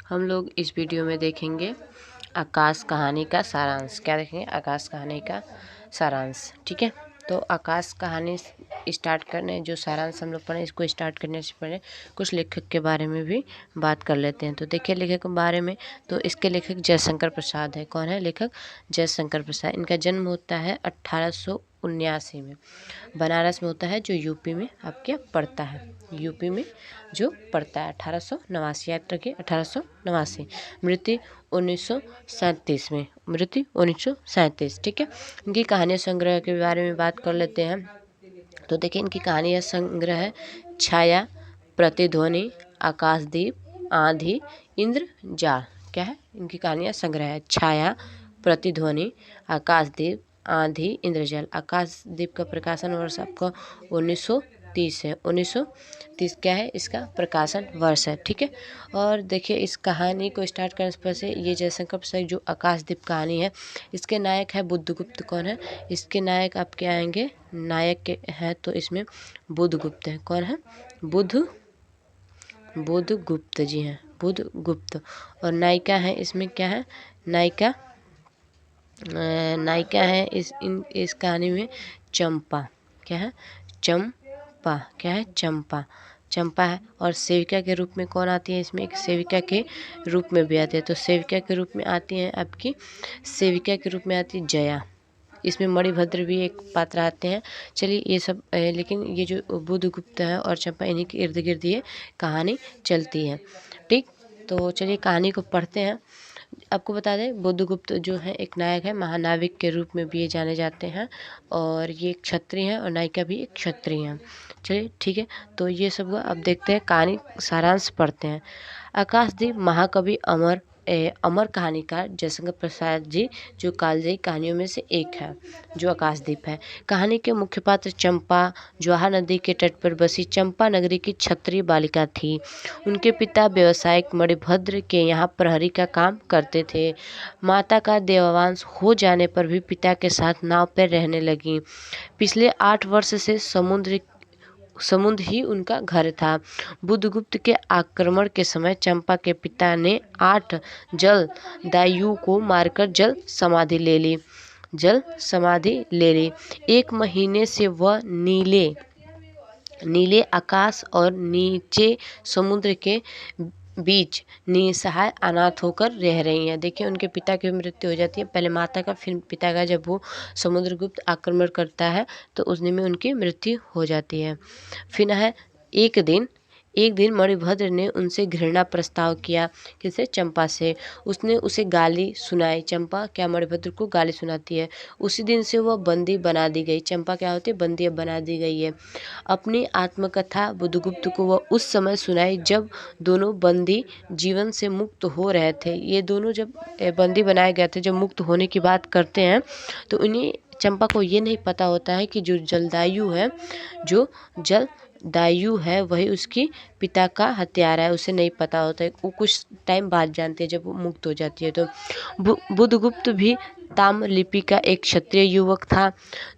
हम लोग इस वीडियो में देखेंगे आकाश कहानी का सारांश। क्या देखेंगे? आकाश कहानी का सारांश। ठीक है, तो आकाश कहानी स्टार्ट करने जो सारांश हम लोग पढ़े, इसको स्टार्ट करने से पहले कुछ लेखक के बारे में भी बात कर लेते हैं। तो देखिए लेखक के बारे में, तो इसके लेखक जयशंकर प्रसाद है। कौन है लेखक? जयशंकर प्रसाद। इनका जन्म होता है 1879 में, बनारस में होता है, जो यूपी में आपके पड़ता है। यूपी में जो पड़ता है 1889, याद रखिए 1889। मृत्यु 1937 में, मृत्यु 1937। ठीक है, इनकी कहानी संग्रह के बारे में बात कर लेते हैं। तो देखिए इनकी कहानी या संग्रह है छाया, प्रतिध्वनि, आकाशदीप, आंधी, इंद्रजाल। क्या है? इनकी कहानियाँ संग्रह है छाया, प्रतिध्वनि, आकाशदीप, आंधी, इंद्रजाल। आकाशदीप का प्रकाशन वर्ष आपका 1930 है। 1930 क्या है इसका प्रकाशन वर्ष है। ठीक है, और देखिए इस कहानी को स्टार्ट करने से पहले ये जयशंकर प्रसाद जो आकाशदीप कहानी है, इसके नायक है बुद्धगुप्त। कौन है इसके नायक? आपके आएंगे नायक के हैं, तो इसमें बुद्धगुप्त है। कौन है? बुद्धगुप्त जी हैं, बुद्धगुप्त। और नायिका है इसमें, क्या है? नायिका है इस कहानी में चंपा। क्या है? चंपा। क्या है? चंपा। चंपा है। और सेविका के रूप में कौन आती है इसमें? एक सेविका के रूप में भी आती है। तो सेविका के रूप में आती है आपकी, सेविका के रूप में आती है जया। इसमें मणिभद्र भी एक पात्र आते हैं। चलिए ये सब लेकिन ये जो बुद्धगुप्त है और चंपा, इन्हीं के इर्द गिर्द ये कहानी चलती है। ठीक, तो चलिए कहानी को पढ़ते हैं। आपको बता दें बुद्धगुप्त जो है एक नायक है, महानाविक के रूप में भी ये जाने जाते हैं, और ये एक क्षत्रिय हैं और नायिका भी एक क्षत्रिय हैं। चलिए ठीक है, तो ये सब अब देखते हैं, कहानी सारांश पढ़ते हैं। आकाशदीप महाकवि अमर कहानीकार जयशंकर प्रसाद जी जो कालजयी कहानियों में से एक है, जो आकाशदीप है। कहानी के मुख्य पात्र चंपा ज्वाहा नदी के तट पर बसी चंपा नगरी की क्षत्रिय बालिका थी। उनके पिता व्यवसायिक मणिभद्र के यहाँ प्रहरी का काम करते थे। माता का देहांत हो जाने पर भी पिता के साथ नाव पर रहने लगी। पिछले 8 वर्ष से समुद्र ही उनका घर था। बुद्धगुप्त के आक्रमण के समय चंपा के पिता ने 8 जलदायुओं को मारकर जल समाधि ले ली। 1 महीने से वह नीले आकाश और नीचे समुद्र के बीच निसहाय अनाथ होकर रह रही हैं। देखिए उनके पिता की मृत्यु हो जाती है, पहले माता का फिर पिता का। जब वो समुद्रगुप्त आक्रमण करता है तो उस दिन में उनकी मृत्यु हो जाती है। फिर है एक दिन मणिभद्र ने उनसे घृणा प्रस्ताव किया। किसे? चंपा से। उसने उसे गाली सुनाई। चंपा क्या मणिभद्र को गाली सुनाती है। उसी दिन से वह बंदी बना दी गई। चंपा क्या होती है? बंदी अब बना दी गई है। अपनी आत्मकथा बुद्धगुप्त को वह उस समय सुनाई जब दोनों बंदी जीवन से मुक्त हो रहे थे। ये दोनों जब बंदी बनाए गए थे, जब मुक्त होने की बात करते हैं, तो उन्हें चंपा को ये नहीं पता होता है कि जो जलदायु है वही उसकी पिता का हत्यारा है। उसे नहीं पता होता है, वो कुछ टाइम बाद जानती है जब वो मुक्त हो जाती है। तो बुद्धगुप्त भी ताम्रलिपि का एक क्षत्रिय युवक था।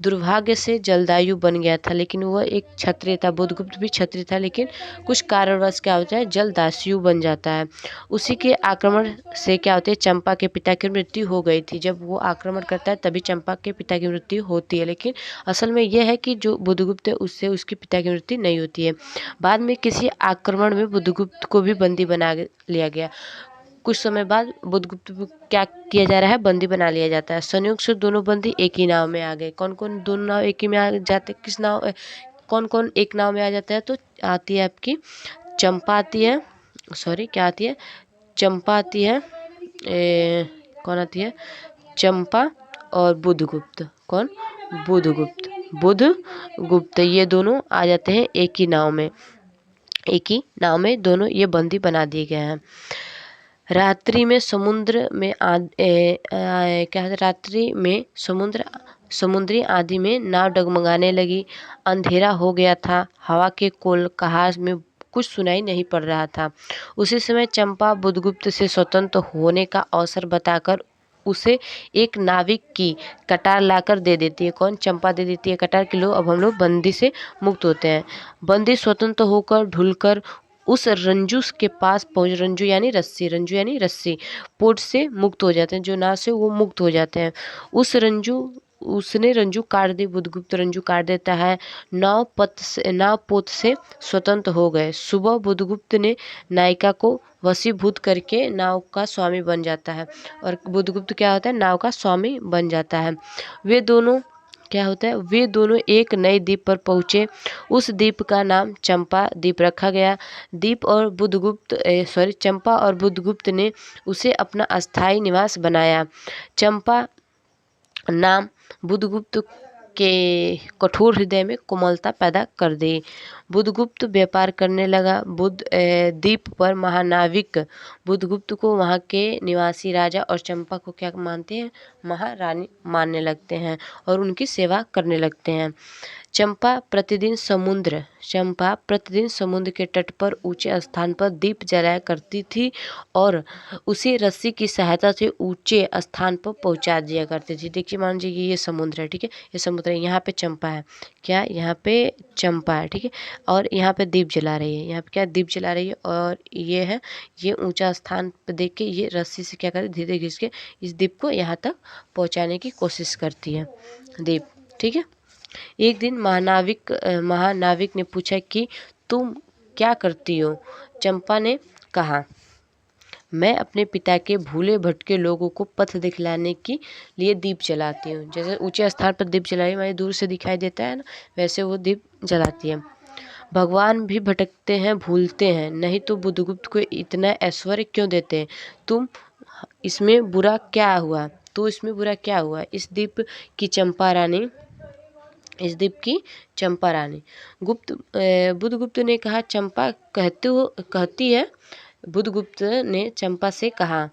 दुर्भाग्य से जलदायु बन गया था, लेकिन वह एक क्षत्रिय था। बुद्धगुप्त भी क्षत्रिय था, लेकिन कुछ कारणवश क्या होता है, जलदायु बन जाता है। उसी के आक्रमण से क्या होता है, चंपा के पिता की मृत्यु हो गई थी। जब वो आक्रमण करता है तभी चंपा के पिता की मृत्यु होती है, लेकिन असल में यह है कि जो बुद्धगुप्त है उससे उसके पिता की मृत्यु नहीं होती है। बाद में किसी आक्रमण में बुद्धगुप्त को भी बंदी बना लिया गया। कुछ समय बाद बुद्धगुप्त को क्या किया जा रहा है, बंदी बना लिया जाता है। संयोग से दोनों बंदी एक ही नाव में आ गए। कौन कौन दोनों नाव एक ही में आ जाते? किस नाव? कौन कौन एक नाव में आ जाता है? तो आती है आपकी चंपा आती है, सॉरी क्या आती है? चंपा आती है, कौन आती है? चंपा और बुद्धगुप्त। कौन? बुद्धगुप्त ये दोनों आ जाते हैं एक ही नाव में दोनों ये बंदी बना दिए गए हैं। रात्रि में समुद्री आंधी में नाव डगमगाने लगी। अंधेरा हो गया था। हवा के कोलकाहट में कुछ सुनाई नहीं पड़ रहा था। उसी समय चंपा बुद्धगुप्त से स्वतंत्र होने का अवसर बताकर उसे एक नाविक की कटार लाकर दे देती है। कौन? चंपा दे देती है कटार कि लो अब हम लोग बंदी से मुक्त होते हैं। बंदी स्वतंत्र होकर ढुलकर उस रंजू के पास पहुँच, रंजू यानी रस्सी, रंजू यानी रस्सी, पोट से मुक्त हो जाते हैं, जो नाव से वो मुक्त हो जाते हैं। उसने रंजू काट दी, बुधगुप्त रंजू काट देता है। नाव पोत से स्वतंत्र हो गए। सुबह बुधगुप्त ने नायिका को वशीभूत करके नाव का स्वामी बन जाता है, और बुधगुप्त क्या होता है, नाव का स्वामी बन जाता है। वे दोनों क्या होता है, वे दोनों एक नए द्वीप पर पहुँचे। उस द्वीप का नाम चंपा द्वीप रखा गया। चंपा और बुधगुप्त ने उसे अपना अस्थायी निवास बनाया। चंपा नाम बुधगुप्त के कठोर हृदय में कोमलता पैदा कर दी। बुधगुप्त व्यापार करने लगा। द्वीप पर महानाविक बुधगुप्त को वहाँ के निवासी राजा और चंपा को क्या मानते हैं, महारानी मानने लगते हैं और उनकी सेवा करने लगते हैं। चंपा प्रतिदिन समुद्र के तट पर ऊंचे स्थान पर दीप जलाया करती थी और उसे रस्सी की सहायता से ऊंचे स्थान पर पहुंचा दिया करती थी। देखिए मान लीजिए ये समुद्र है, ठीक है, ये समुद्र है, यहाँ पे चंपा है, क्या यहाँ पे चंपा है, ठीक है, और यहाँ पे दीप जला रही है, यहाँ पे क्या दीप जला रही है, और ये है, ये ऊंचा स्थान पर देख के ये रस्सी से क्या करती, धीरे घिस के इस दीप को यहाँ तक पहुँचाने की कोशिश करती है दीप, ठीक है। एक दिन महानाविक ने पूछा कि तुम क्या करती हो। चंपा ने कहा, मैं अपने पिता के भूले भटके लोगों को पथ दिखलाने के लिए दीप जलाती हूँ। जैसे ऊंचे स्थान पर दीप जलाई हमारे दूर से दिखाई देता है ना, वैसे वो दीप जलाती है। भगवान भी भटकते हैं, भूलते हैं, नहीं तो बुधगुप्त को इतना ऐश्वर्य क्यों देते हैं। इसमें बुरा क्या हुआ, इस द्वीप की चंपा रानी बुधगुप्त ने कहा, चंपा कहती है। बुधगुप्त ने चंपा से कहा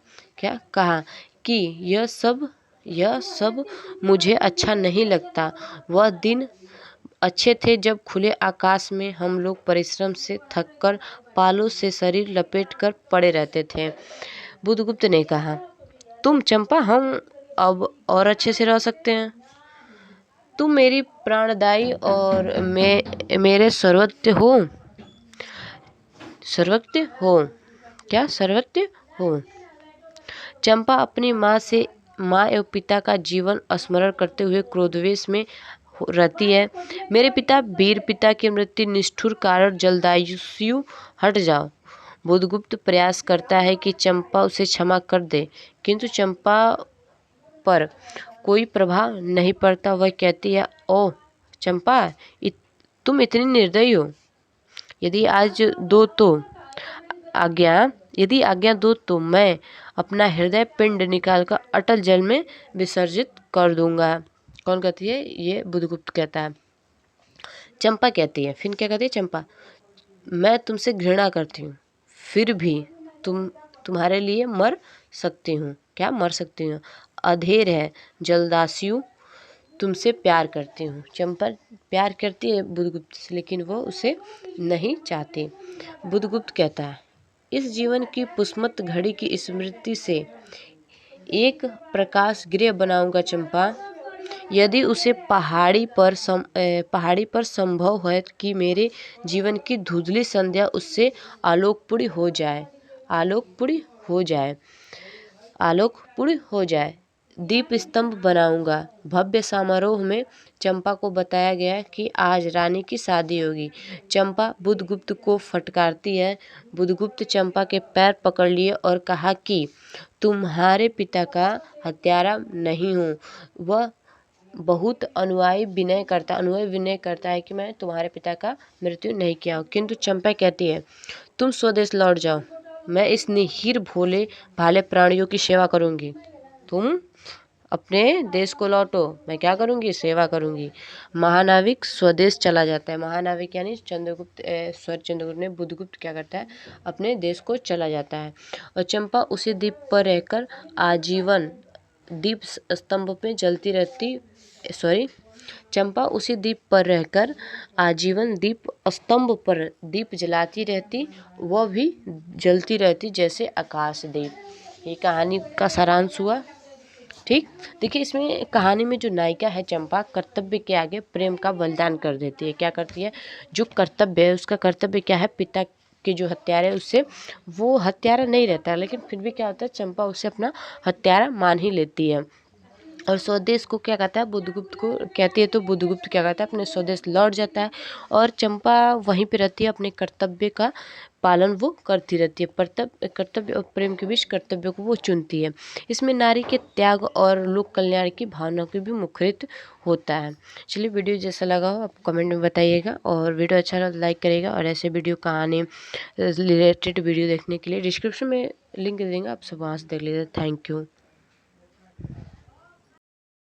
कि यह सब मुझे अच्छा नहीं लगता। वह दिन अच्छे थे जब खुले आकाश में हम लोग परिश्रम से थककर पालों से शरीर लपेटकर पड़े रहते थे। बुधगुप्त ने कहा, तुम चंपा, हम अब और अच्छे से रह सकते हैं। तुम मेरी प्राणदायी और मेरे सर्वस्व हो। चंपा अपनी माँ एवं पिता का जीवन स्मरण करते हुए क्रोधवेश में रहती है। मेरे वीर पिता की मृत्यु निष्ठुर कारण जल्दायु, हट जाओ। बुधगुप्त प्रयास करता है कि चंपा उसे क्षमा कर दे, किंतु चंपा पर कोई प्रभाव नहीं पड़ता। वह कहती है, ओह चंपा, तुम इतनी निर्दयी हो। यदि आज्ञा दो तो मैं अपना हृदय पिंड निकालकर अटल जल में विसर्जित कर दूंगा। कौन कहती है, ये बुधगुप्त कहता है। चंपा कहती है, फिर क्या कहती है चंपा, मैं तुमसे घृणा करती हूँ, फिर भी तुम्हारे लिए मर सकती हूँ। क्या मर सकती हूँ? अधेर है जलदासियों, तुमसे प्यार करती हूँ। चंपा प्यार करती है बुधगुप्त से, लेकिन वो उसे नहीं चाहती। बुधगुप्त कहता है, इस जीवन की पुष्मत घड़ी की स्मृति से एक प्रकाश गृह बनाऊंगा चंपा। यदि उसे पहाड़ी पर संभव है कि मेरे जीवन की धुंधली संध्या उससे आलोकपूर्ण हो जाए। दीप स्तंभ बनाऊंगा। भव्य समारोह में चंपा को बताया गया कि आज रानी की शादी होगी। चंपा बुधगुप्त को फटकारती है। बुधगुप्त चंपा के पैर पकड़ लिए और कहा कि तुम्हारे पिता का हत्यारा नहीं हूँ। वह बहुत अनुयायी विनय करता है कि मैं तुम्हारे पिता का मृत्यु नहीं किया हूँ। किंतु चंपा कहती है, तुम स्वदेश लौट जाओ, मैं इस निहीर भोले भाले प्राणियों की सेवा करूंगी। तुम अपने देश को लौटो, मैं क्या करूंगी, सेवा करूंगी। महानाविक स्वदेश चला जाता है। महानाविक यानी चंद्रगुप्त ने बुधगुप्त क्या करता है, अपने देश को चला जाता है। और चंपा उसी द्वीप पर रहकर आजीवन दीप स्तंभ में जलती रहती। चंपा उसी द्वीप पर रहकर आजीवन दीप स्तंभ पर दीप जलाती रहती, वह भी जलती रहती जैसे आकाश दीप। ये कहानी का सारांश हुआ। ठीक, देखिए इसमें कहानी में जो नायिका है चंपा, कर्तव्य के आगे प्रेम का बलिदान कर देती है। क्या करती है, जो कर्तव्य है उसका कर्तव्य क्या है, के जो हत्यारा है उससे वो हत्यारा नहीं रहता है, लेकिन फिर भी क्या होता है, चंपा उसे अपना हत्यारा मान ही लेती है। और स्वदेश को क्या कहता है, बुद्धगुप्त को कहती है, तो बुद्धगुप्त क्या कहता है, अपने स्वदेश लौट जाता है और चंपा वहीं पे रहती है, अपने कर्तव्य का पालन वो करती रहती है। कर्तव्य और प्रेम के बीच कर्तव्य को वो चुनती है। इसमें नारी के त्याग और लोक कल्याण की भावना को भी मुखरित होता है। चलिए, वीडियो जैसा लगा हो आप कमेंट में बताइएगा, और वीडियो अच्छा लगा तो लाइक करिएगा, और ऐसे वीडियो कहानी रिलेटेड वीडियो देखने के लिए डिस्क्रिप्शन में लिंक दे देंगे, आप सब वहाँ से देख लीजिए। Thank you.